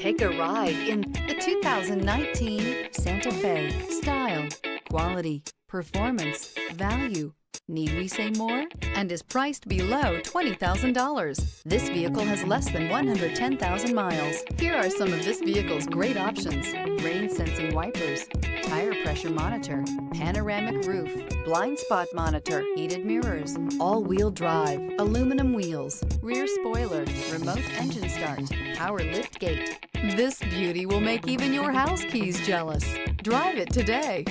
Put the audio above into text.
Take a ride in the 2019 Santa Fe. Style, quality, performance, value. Need we say more? And is priced below $20,000. This vehicle has less than 110,000 miles. Here are some of this vehicle's great options: rain sensing wipers, tire pressure monitor, panoramic roof, blind spot monitor, heated mirrors, all-wheel drive, aluminum wheels, rear spoiler, remote engine start, power lift gate. This beauty will make even your house keys jealous. Drive it today.